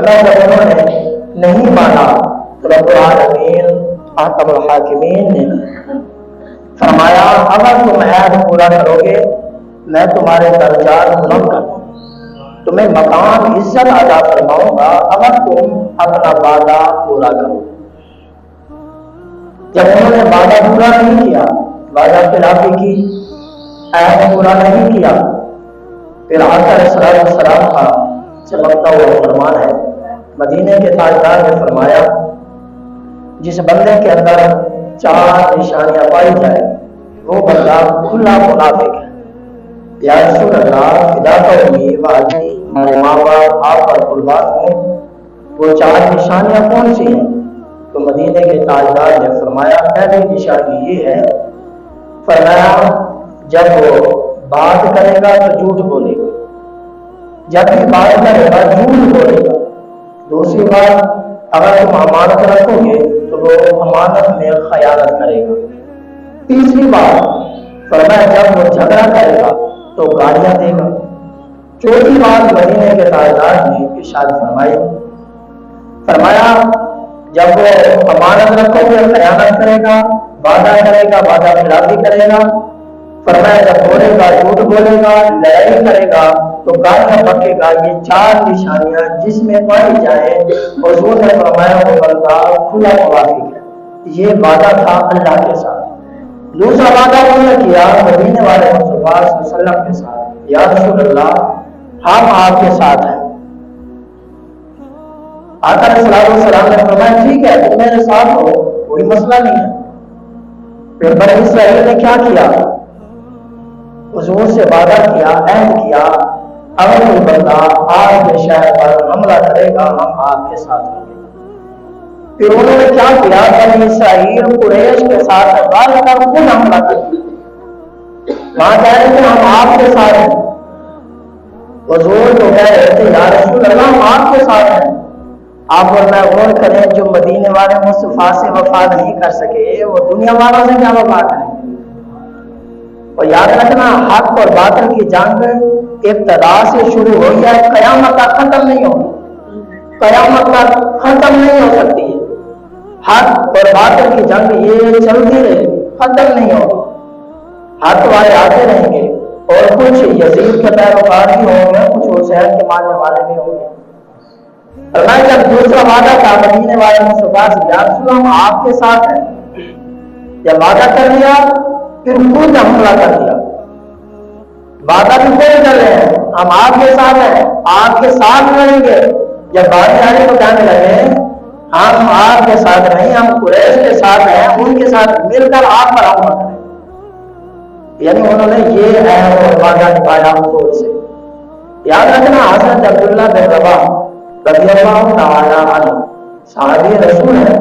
جب انہوں نے نہیں مانا تو رب العالمین احکم الحاکمین نے فرمایا اگر تم عہد پورا کرو گے میں تمہارے درجات بلند کر دوں، تمہیں مقام عزت عطا فرماؤں گا اگر تم اپنا وعدہ پورا کرو۔ جب انہوں نے وعدہ پورا نہیں کیا، وعدہ خلافی کی، عہد پورا نہیں کیا، پھر آقا علیہ السلام کا چمکتا ہوا فرمان ہے، مدینے کے تاجدار نے فرمایا جس بندے کے اندر 4 نشانیاں پائی جائے وہ بندہ کھلا منافق ہے۔ یا رسول اللہ فدا قومی واجی، ہمارے ماں باپ آپ پر قربان ہوں، وہ 4 نشانیاں کون سی ہیں؟ تو مدینے کے تاجدار نے فرمایا پہلی نشانی یہ ہے، فرمایا جب وہ بات کرے گا تو جھوٹ بولے گا، جب بھی بات کرے گا جھوٹ بولے گا۔ دوسری بات اگر تم امانت رکھو گے تو وہ امانت میں خیانت کرے گا۔ تیسری بات فرمایا جب وہ جھگڑا کرے گا تو گالیاں دے گا۔ چوتھی بات مدینے کے تاجدار نے ارشاد فرمایا جب وہ امانت رکھو گے خیانت کرے گا، وعدہ کرے گا وعدہ خلافی کرے گا، فرمایا جب بولے گا جھوٹ بولے گا، لڑائی کرے گا تو گالیاں بکے گا۔ یہ 4 نشانیاں جس میں پائی جائیں حضور نے فرمایا وہ بندہ کھلا منافق ہے۔ یہ وعدہ تھا اللہ کے ساتھ۔ دوسرا وعدہ انہوں نے کیا مدینے والے مصطفیٰ صلی اللہ علیہ وسلم کے ساتھ، یا رسول اللہ ہم آپ کے ساتھ ہیں۔ آقا علیہ السلام نے فرمایا ٹھیک ہے تم میرے ساتھ ہو، کوئی مسئلہ نہیں ہے۔ پھر بنی اسرائیل نے کیا کیا؟ حضور سے وعدہ کیا، عہد کیا، اگر کوئی بندہ آپ کے شہر پر حملہ کرے گا ہم آپ کے ساتھ ہوں گے۔ پھر انہوں نے کیا کیا؟ بنی اسرائیل قریش کے ساتھ غار کر خود حملہ کر دیا، وہاں کہہ رہے تھے ہم آپ کے ساتھ ہیں۔ حضور تو کہہ رہے تھے یا رسول اللہ ہم آپ کے ساتھ ہیں۔ آپ اور میں غور کریں جو مدینے والے مصطفیٰ سے وفا نہیں کر سکے وہ دنیا والوں سے کیا وفا کریں؟ اور یاد رکھنا حق اور باطل کی جنگ ابتدا سے شروع ہوئی ہے، قیامت تک ختم نہیں ہوگی، قیامت تک ختم نہیں ہو سکتی ہے۔ حق اور باطل کی جنگ یہ چلتی رہے گی، ختم نہیں ہوگی۔ حق والے آتے رہیں گے اور کچھ یزید کے پیروکار بھی ہوں گے، کچھ حسین کے ماننے والے بھی ہوں گے۔ اللہ جب دوسرا وعدہ تھا مدینے والے مصطفیٰ سے یا رسول اللہ ہم آپ کے ساتھ ہیں، جب وعدہ کر لیا پھر خود حملہ کر دیا۔ وعدہ بھی خود کر رہے ہیں ہم آپ کے ساتھ ہیں، آپ کے ساتھ لڑیں گے۔ جب بات آنے کو کہنے لگے ہم آپ کے ساتھ نہیں، ہم قریش کے ساتھ ہیں، ان کے ساتھ مل کر آپ پر حملہ کریں، یعنی انہوں نے یہ عہد اور وعدہ نبھایا حضور سے۔ یاد رکھنا حضرت عبداللہ بن رواحہ رضی اللہ تعالی عنہ صحابی رسول ہے،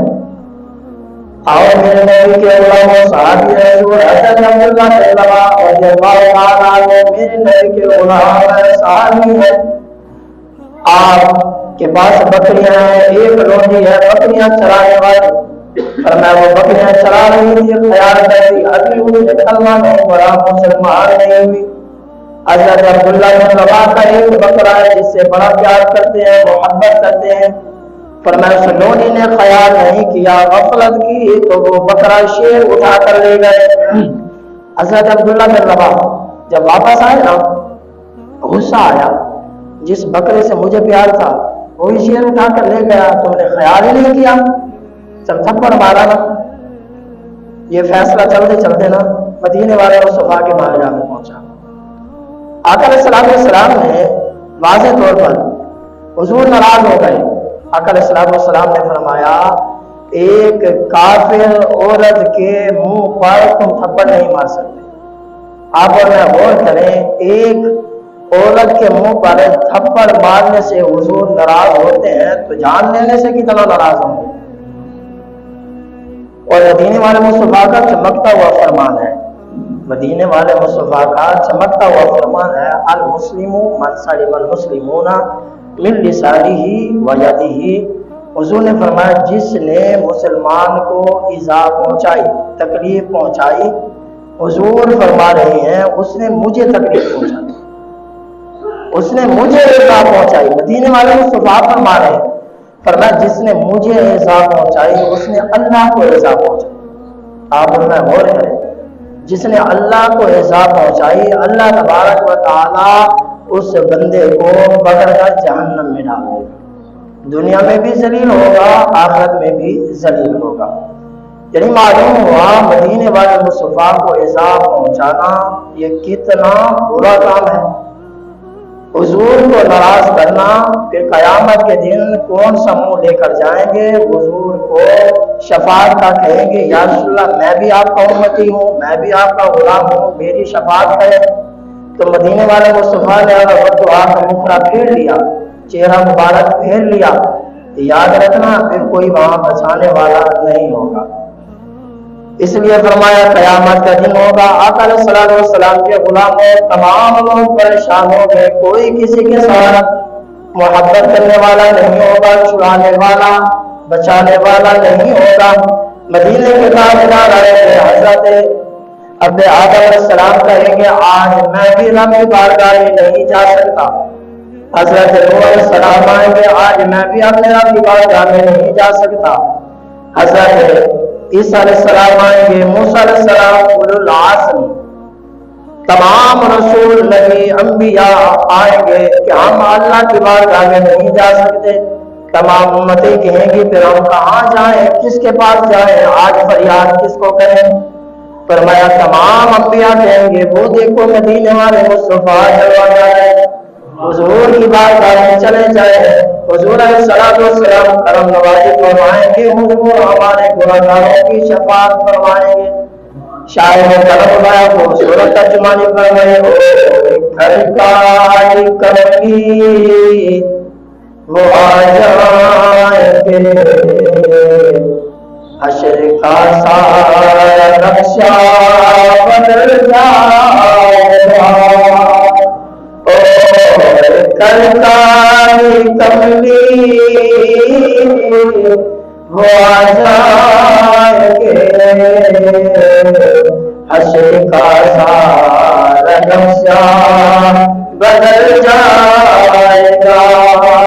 اور میرے نبی کے علماء صحابی رسول حضرت عبداللہ بن رواحہ رضی اللہ تعالی عنہ میرے نبی کے علماء صحابی ہیں۔ آپ کے پاس بکریاں ہیں، ایک لونڈی ہے بکریاں چرانے والی، فرمایا وہ بکریاں چرا رہی تھی، خیال کرتی ابھی وہ کلمہ نہیں پڑھا، مسلمان نہیں ہوئی۔ حضرت عبداللہ بن رواحہ کا ایک بکرا ہے جس سے بڑا پیار کرتے ہیں، محبت کرتے ہیں، فرمایا اس لونڈی نے خیال نہیں کیا، غفلت کی تو وہ بکرا شیر اٹھا کر لے گئے۔ حضرت عبداللہ بن رواحہ جب واپس آئے نا غصہ آیا، جس بکرے سے مجھے پیار تھا وہی شیر اٹھا کر لے گیا، تم نے خیال ہی نہیں کیا، چل تھپڑ مارا نا۔ یہ فیصلہ چلتے چلتے نا مدینے والے مصطفیٰ کے بارگاہ میں پہنچا۔ آقا علیہ السلام نے واضح طور پر حضور ناراض ہو گئے۔ آقا علیہ السلام نے فرمایا ایک کافر عورت کے منہ پر تم تھپڑ نہیں مار سکتے۔ آپ اور میں غور کریں، ایک عورت کے منہ پر تھپڑ مارنے سے حضور ناراض ہوتے ہیں تو جان لینے سے کتنا ناراض ہوں گے۔ اور مدینے والے مصطفیٰ کا چمکتا ہوا فرمان ہے، مدینے والے مصطفیٰ کا چمکتا ہوا فرمان ہے، المسلم من سلم المسلمون من لسانہ و یدہ۔ حضور نے فرمایا جس نے مسلمان کو ایذا پہنچائی، تکلیف پہنچائی، حضور فرما رہے ہیں اس نے مجھے تکلیف پہنچائی، اس نے مجھے ایذا پہنچائی۔ مدینے والے مصطفیٰ فرما رہے ہیں فرمایا جس نے مجھے ایزا پہنچائی اس نے اللہ کو ایزا پہنچائی. آپ میں غور کریں، جس نے اللہ کو ایزا پہنچائی اللہ تبارک و تعالی اس بندے کو پکڑ کر جہنم میں ڈالے گا. دنیا میں بھی ذلیل ہوگا، آخرت میں بھی ذلیل ہوگا. یعنی معلوم ہوا مدینے والے مصطفیٰ کو ایزا پہنچانا یہ کتنا برا کام ہے. حضور کو ناراض کرنا، پھر قیامت کے دن کون سا منہ لے کر جائیں گے حضور کو شفاعت کا کہیں گے یا رسول اللہ میں بھی آپ کا امتی ہوں، میں بھی آپ کا غلام ہوں، میری شفاعت کرے. تو مدینے والے مصطفیٰ نے اگر دعا کا مکھڑا پھیر لیا، چہرہ مبارک پھیر لیا، تو یاد رکھنا پھر کوئی وہاں بچانے والا نہیں ہوگا. اس لیے فرمایا قیامت کا دن ہوگا، آقا علیہ الصلوۃ والسلام کے غلاموں تمام لوگ پریشان ہو گئے، کوئی کسی کے ساتھ محبت کرنے والا نہیں ہوگا، چھڑانے والا بچانے والا نہیں ہوگا. مدینے کے تاجدار آئے تھے، حضرت اب آدم علیہ السلام کہیں گے آج میں بھی رب کی بارگاہ میں نہیں جا سکتا. حضرت نوح علیہ السلام آئیں گے آج میں بھی اپنے رب کی بارگاہ میں نہیں جا سکتا. حضرت عیسیٰ علیہ السلام آئیں گے، موسیٰ علیہ السلام، اولو العزم تمام رسول نبی انبیاء آئیں گے کہ ہم اللہ کی بارگاہ میں نہیں جا سکتے. تمام امتیں کہیں گی پھر ہم کہاں جائیں، کس کے پاس جائیں، آج فریاد کس کو کریں. فرمایا تمام انبیاء کہیں گے وہ دیکھو مدینے والے مصطفیٰ جلوہ جائے، حضور کی بارگاہ میں چلے جائیں. حضور علیہ السلام کرم نوازی فرمائیں گے، حضور ہمارے گناہگاروں کی شفاعت فرمائیں گے. شاعر نے کرم بنایا وہ صورت ترجمانی فرمائے، گھر کا کمی وہ آ جائیں گے، حشر کا سارا نقشہ بدل جائے گا. کرتاری کملی وہ آ جائیں گے، حشر کا سارا نقشہ بدل جائے گا.